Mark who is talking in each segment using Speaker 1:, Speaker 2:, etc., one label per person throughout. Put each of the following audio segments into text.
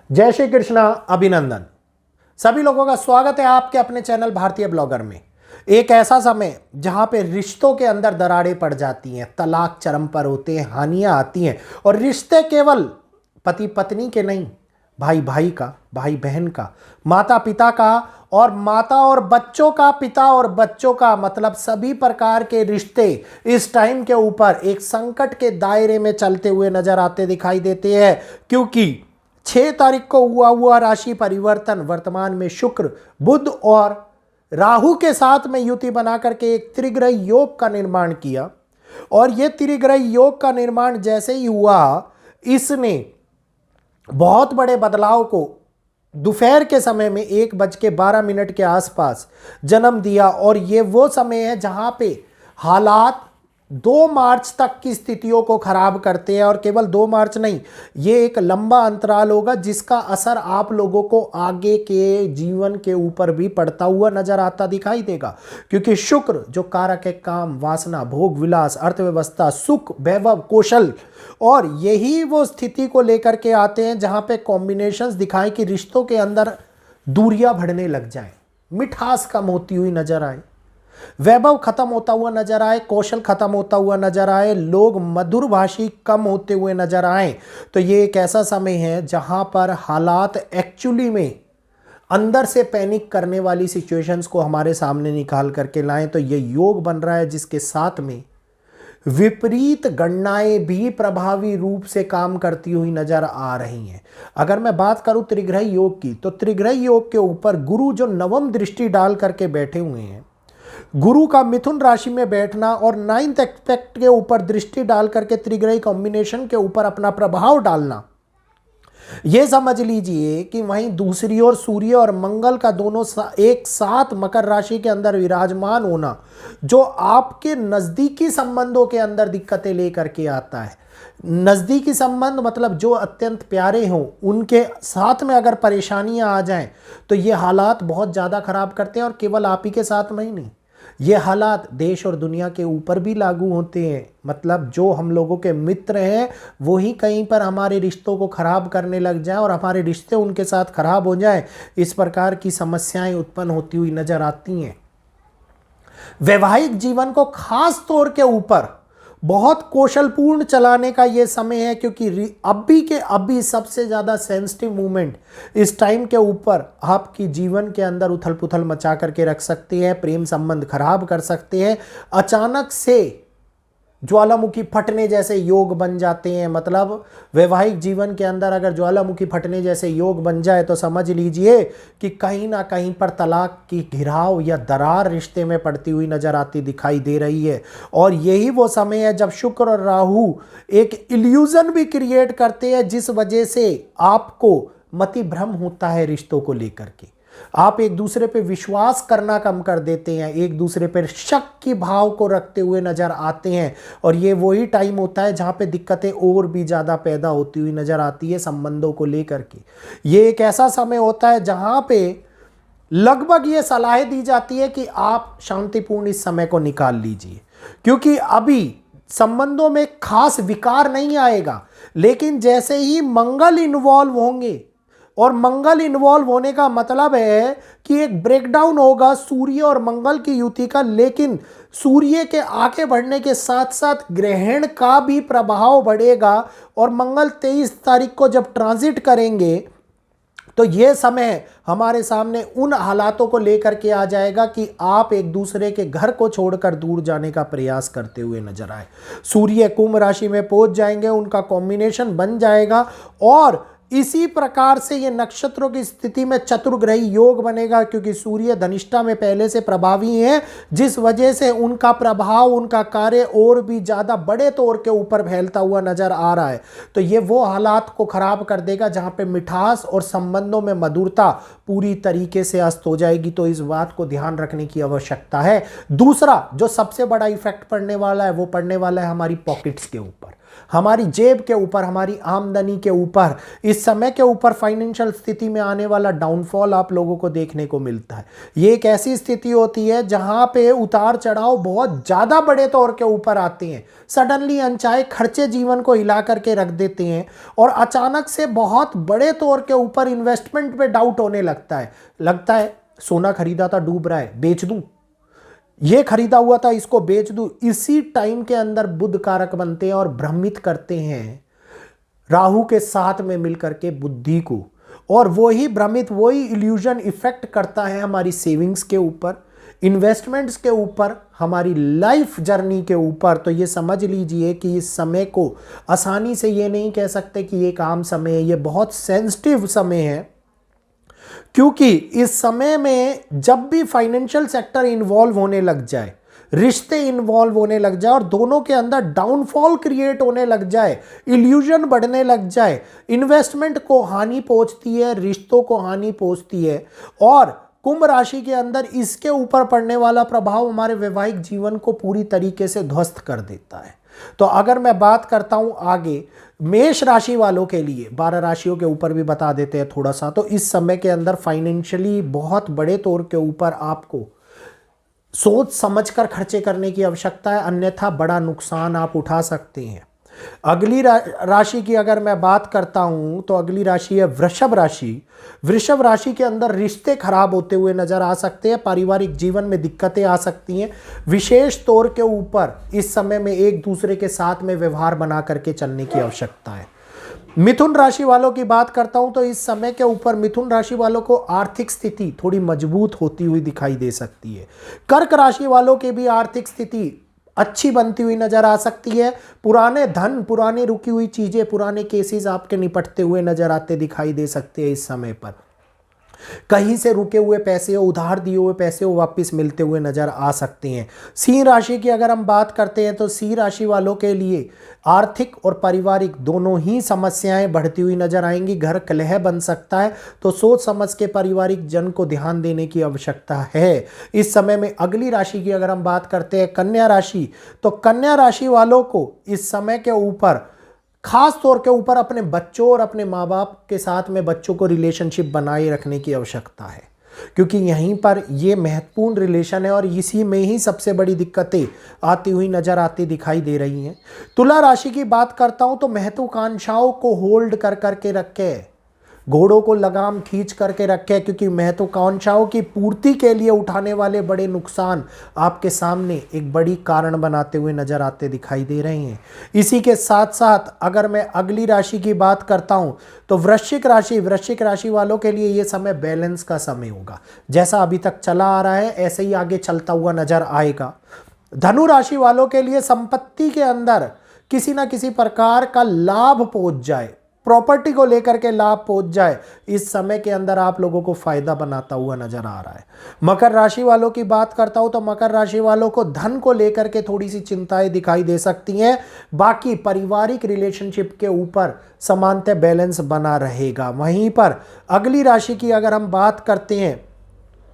Speaker 1: जय श्री कृष्णा। अभिनंदन। सभी लोगों का स्वागत है आपके अपने चैनल भारतीय ब्लॉगर में। एक ऐसा समय जहां पे रिश्तों के अंदर दरारें पड़ जाती हैं, तलाक चरम पर होते हैं, हानियां आती हैं और रिश्ते केवल पति पत्नी के नहीं, भाई भाई का, भाई बहन का, माता पिता का और माता और बच्चों का, पिता और बच्चों का, मतलब सभी प्रकार के रिश्ते इस टाइम के ऊपर एक संकट के दायरे में चलते हुए नजर आते दिखाई देते हैं। क्योंकि 6 तारीख को हुआ राशि परिवर्तन वर्तमान में शुक्र, बुध और राहु के साथ में युति बना करके एक त्रिग्रह योग का निर्माण किया। और यह त्रिग्रह योग का निर्माण जैसे ही हुआ, इसने बहुत बड़े बदलाव को दोपहर के समय में 1:12 के आसपास जन्म दिया। और ये वो समय है जहां पे हालात 2 मार्च तक की स्थितियों को खराब करते हैं। और केवल 2 मार्च नहीं, ये एक लंबा अंतराल होगा जिसका असर आप लोगों को आगे के जीवन के ऊपर भी पड़ता हुआ नजर आता दिखाई देगा। क्योंकि शुक्र जो कारक है काम, वासना, भोग विलास, अर्थव्यवस्था, सुख, वैभव, कौशल, और यही वो स्थिति को लेकर के आते हैं जहां पे कॉम्बिनेशंस दिखाएं कि रिश्तों के अंदर दूरियां बढ़ने लग जाएं, मिठास कम होती हुई नजर आए, वैभव खत्म होता हुआ नजर आए, कौशल खत्म होता हुआ नजर आए, लोग मधुर भाषी कम होते हुए नजर आए। तो ये एक ऐसा समय है जहां पर हालात एक्चुअली में अंदर से पैनिक करने वाली सिचुएशंस को हमारे सामने निकाल करके लाएं। तो ये योग बन रहा है जिसके साथ में विपरीत गणनाएं भी प्रभावी रूप से काम करती हुई नजर आ रही हैं। अगर मैं बात करूं त्रिग्रह योग की, तो त्रिग्रह योग के ऊपर गुरु जो नवम दृष्टि डाल करके बैठे हुए हैं, गुरु का मिथुन राशि में बैठना और 9th एस्पेक्ट के ऊपर दृष्टि डाल करके त्रिग्रही कॉम्बिनेशन के ऊपर अपना प्रभाव डालना, यह समझ लीजिए कि वहीं दूसरी ओर सूर्य और मंगल का दोनों एक साथ मकर राशि के अंदर विराजमान होना, जो आपके नजदीकी संबंधों के अंदर दिक्कतें लेकर के आता है। नजदीकी संबंध मतलब जो अत्यंत प्यारे हों, उनके साथ में अगर परेशानियां आ जाएं तो ये हालात बहुत ज़्यादा खराब करते हैं। और केवल आप ही के साथ में ही नहीं, ये हालात देश और दुनिया के ऊपर भी लागू होते हैं। मतलब जो हम लोगों के मित्र हैं वो ही कहीं पर हमारे रिश्तों को खराब करने लग जाएं और हमारे रिश्ते उनके साथ खराब हो जाएं, इस प्रकार की समस्याएं उत्पन्न होती हुई नजर आती हैं। वैवाहिक जीवन को खास तौर के ऊपर बहुत कौशलपूर्ण चलाने का ये समय है, क्योंकि अभी के अभी सबसे ज़्यादा सेंसिटिव मूवमेंट इस टाइम के ऊपर आपकी जीवन के अंदर उथल पुथल मचा करके रख सकते हैं, प्रेम संबंध खराब कर सकते हैं, अचानक से ज्वालामुखी फटने जैसे योग बन जाते हैं। मतलब वैवाहिक जीवन के अंदर अगर ज्वालामुखी फटने जैसे योग बन जाए तो समझ लीजिए कि कहीं ना कहीं पर तलाक की घिराव या दरार रिश्ते में पड़ती हुई नजर आती दिखाई दे रही है। और यही वो समय है जब शुक्र और राहु एक इल्यूजन भी क्रिएट करते हैं, जिस वजह से आपको मति भ्रम होता है रिश्तों को लेकर के। आप एक दूसरे पे विश्वास करना कम कर देते हैं, एक दूसरे पर शक की भाव को रखते हुए नजर आते हैं। और ये वही टाइम होता है जहां पे दिक्कतें और भी ज़्यादा पैदा होती हुई नजर आती है संबंधों को लेकर के। ये एक ऐसा समय होता है जहां पे लगभग ये सलाह दी जाती है कि आप शांतिपूर्ण इस समय को निकाल लीजिए, क्योंकि अभी संबंधों में खास विकार नहीं आएगा। लेकिन जैसे ही मंगल इन्वॉल्व होंगे, और मंगल इन्वॉल्व होने का मतलब है कि एक ब्रेकडाउन होगा सूर्य और मंगल की युति का। लेकिन सूर्य के आगे बढ़ने के साथ साथ ग्रहण का भी प्रभाव बढ़ेगा। और मंगल 23 तारीख को जब ट्रांजिट करेंगे तो यह समय हमारे सामने उन हालातों को लेकर के आ जाएगा कि आप एक दूसरे के घर को छोड़कर दूर जाने का प्रयास करते हुए नजर आए। सूर्य कुंभ राशि में पहुंच जाएंगे, उनका कॉम्बिनेशन बन जाएगा। और इसी प्रकार से ये नक्षत्रों की स्थिति में चतुर्ग्रही योग बनेगा, क्योंकि सूर्य धनिष्ठा में पहले से प्रभावी है, जिस वजह से उनका प्रभाव, उनका कार्य और भी ज़्यादा बड़े तौर के ऊपर फैलता हुआ नजर आ रहा है। तो ये वो हालात को खराब कर देगा जहां पे मिठास और संबंधों में मधुरता पूरी तरीके से अस्त हो जाएगी। तो इस बात को ध्यान रखने की आवश्यकता है। दूसरा जो सबसे बड़ा इफेक्ट पड़ने वाला है वो पड़ने वाला है हमारी पॉकेट्स के ऊपर। हमारी जेब के ऊपर, हमारी आमदनी के ऊपर, इस समय के ऊपर फाइनेंशियल स्थिति में आने वाला डाउनफॉल आप लोगों को देखने को मिलता है। ये एक ऐसी स्थिति होती है जहां पे उतार चढ़ाव बहुत ज़्यादा बड़े तौर के ऊपर आते हैं। सडनली अनचाहे खर्चे जीवन को हिला करके रख देते हैं और अचानक से बहुत बड़े तौर के ऊपर इन्वेस्टमेंट पे डाउट होने लगता है सोना खरीदा था डूब रहा है, बेच दूं, ये खरीदा हुआ था इसको बेच दूं। इसी टाइम के अंदर बुध कारक बनते हैं और भ्रमित करते हैं राहु के साथ में मिलकर के बुद्धि को, और वही भ्रमित, वही इल्यूजन इफेक्ट करता है हमारी सेविंग्स के ऊपर, इन्वेस्टमेंट्स के ऊपर, हमारी लाइफ जर्नी के ऊपर। तो ये समझ लीजिए कि इस समय को आसानी से ये नहीं कह सकते कि ये आम समय है, ये बहुत सेंसिटिव समय है, क्योंकि इस समय में जब भी फाइनेंशियल सेक्टर इन्वॉल्व होने लग जाए, रिश्ते इन्वॉल्व होने लग जाए और दोनों के अंदर डाउनफॉल क्रिएट होने लग जाए, इल्यूजन बढ़ने लग जाए, इन्वेस्टमेंट को हानि पहुंचती है, रिश्तों को हानि पहुंचती है, और कुंभ राशि के अंदर इसके ऊपर पड़ने वाला प्रभाव हमारे वैवाहिक जीवन को पूरी तरीके से ध्वस्त कर देता है। तो अगर मैं बात करता हूं आगे मेष राशि वालों के लिए, 12 राशियों के ऊपर भी बता देते हैं थोड़ा सा, तो इस समय के अंदर फाइनेंशियली बहुत बड़े तौर के ऊपर आपको सोच समझकर खर्चे करने की आवश्यकता है, अन्यथा बड़ा नुकसान आप उठा सकते हैं। अगली राशि की अगर मैं बात करता हूं तो अगली राशि है वृषभ राशि। वृषभ राशि के अंदर रिश्ते खराब होते हुए नजर आ सकते हैं, पारिवारिक जीवन में दिक्कतें आ सकती हैं, विशेष तौर के ऊपर इस समय में एक दूसरे के साथ में व्यवहार बना करके चलने की आवश्यकता है। मिथुन राशि वालों की बात करता हूं तो इस समय के ऊपर मिथुन राशि वालों को आर्थिक स्थिति थोड़ी मजबूत होती हुई दिखाई दे सकती है। कर्क राशि वालों की भी आर्थिक स्थिति अच्छी बनती हुई नजर आ सकती है। पुराने धन, पुरानी रुकी हुई चीजें, पुराने केसेस आपके निपटते हुए नजर आते दिखाई दे सकते हैं। इस समय पर कहीं से रुके हुए पैसे हो, उधार दिए हुए पैसे हो, वापस मिलते हुए नजर आ सकते हैं। सिंह राशि की अगर हम बात करते हैं तो सिंह राशि वालों के लिए आर्थिक और पारिवारिक दोनों ही समस्याएं बढ़ती हुई नजर आएंगी। घर कलह बन सकता है, तो सोच समझ के पारिवारिक जन को ध्यान देने की आवश्यकता है इस समय में। अगली राशि की अगर हम बात करते हैं कन्या राशि, तो कन्या राशि वालों को इस समय के ऊपर खास तौर के ऊपर अपने बच्चों और अपने माँ बाप के साथ में बच्चों को रिलेशनशिप बनाए रखने की आवश्यकता है, क्योंकि यहीं पर ये महत्वपूर्ण रिलेशन है और इसी में ही सबसे बड़ी दिक्कतें आती हुई नजर आती दिखाई दे रही हैं। तुला राशि की बात करता हूं तो महत्वाकांक्षाओं को होल्ड कर करके रखे, घोड़ों को लगाम खींच करके रखे, क्योंकि महत्वाकांक्षाओं की पूर्ति के लिए उठाने वाले बड़े नुकसान आपके सामने एक बड़ी कारण बनाते हुए नजर आते दिखाई दे रहे हैं। इसी के साथ साथ अगर मैं अगली राशि की बात करता हूं तो वृश्चिक राशि वालों के लिए यह समय बैलेंस का समय होगा। जैसा अभी तक चला आ रहा है ऐसे ही आगे चलता हुआ नजर आएगा। धनु राशि वालों के लिए संपत्ति के अंदर किसी ना किसी प्रकार का लाभ पहुंच जाए, प्रॉपर्टी को लेकर के लाभ पहुंच जाए, इस समय के अंदर आप लोगों को फायदा बनाता हुआ नजर आ रहा है। मकर राशि वालों की बात करता हूं तो मकर राशि वालों को धन को लेकर के थोड़ी सी चिंताएं दिखाई दे सकती हैं। बाकी पारिवारिक रिलेशनशिप के ऊपर समानता बैलेंस बना रहेगा। वहीं पर अगली राशि की अगर हम बात करते हैं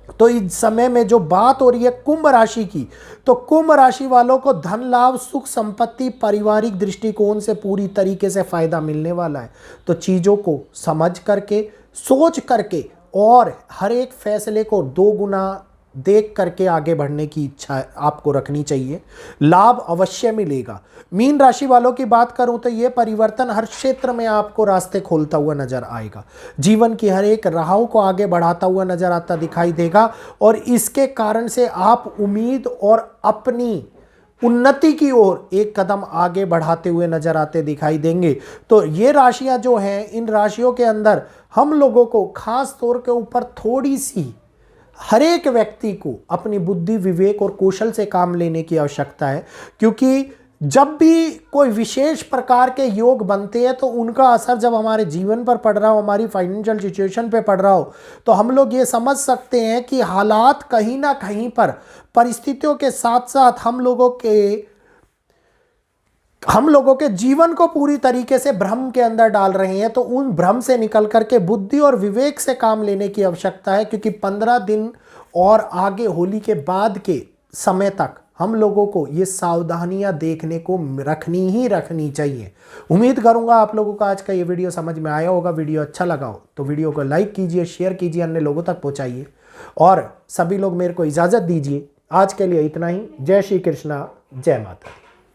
Speaker 1: तो इस समय में जो बात हो रही है कुंभ राशि की, तो कुंभ राशि वालों को धन लाभ, सुख संपत्ति, पारिवारिक दृष्टिकोण से पूरी तरीके से फायदा मिलने वाला है। तो चीजों को समझ करके, सोच करके और हर एक फैसले को 2 गुना देख करके आगे बढ़ने की इच्छा आपको रखनी चाहिए। लाभ अवश्य मिलेगा। मीन राशि वालों की बात करूं तो यह परिवर्तन हर क्षेत्र में आपको रास्ते खोलता हुआ नजर आएगा, जीवन की हर एक राहों को आगे बढ़ाता हुआ नजर आता दिखाई देगा, और इसके कारण से आप उम्मीद और अपनी उन्नति की ओर एक कदम आगे बढ़ाते हुए नजर आते दिखाई देंगे। तो ये राशियां जो हैं, इन राशियों के अंदर हम लोगों को खास तौर के ऊपर थोड़ी सी हर एक व्यक्ति को अपनी बुद्धि, विवेक और कौशल से काम लेने की आवश्यकता है, क्योंकि जब भी कोई विशेष प्रकार के योग बनते हैं तो उनका असर जब हमारे जीवन पर पड़ रहा हो, हमारी फाइनेंशियल सिचुएशन पे पड़ रहा हो, तो हम लोग ये समझ सकते हैं कि हालात कहीं ना कहीं पर परिस्थितियों के साथ साथ हम लोगों के जीवन को पूरी तरीके से भ्रम के अंदर डाल रहे हैं। तो उन भ्रम से निकल करके बुद्धि और विवेक से काम लेने की आवश्यकता है, क्योंकि 15 दिन और आगे होली के बाद के समय तक हम लोगों को ये सावधानियां देखने को रखनी चाहिए। उम्मीद करूंगा आप लोगों को आज का ये वीडियो समझ में आया होगा। वीडियो अच्छा लगा हो तो वीडियो को लाइक कीजिए, शेयर कीजिए, अन्य लोगों तक पहुंचाइए और सभी लोग मेरे को इजाज़त दीजिए। आज के लिए इतना ही। जय श्री कृष्णा, जय माता दी।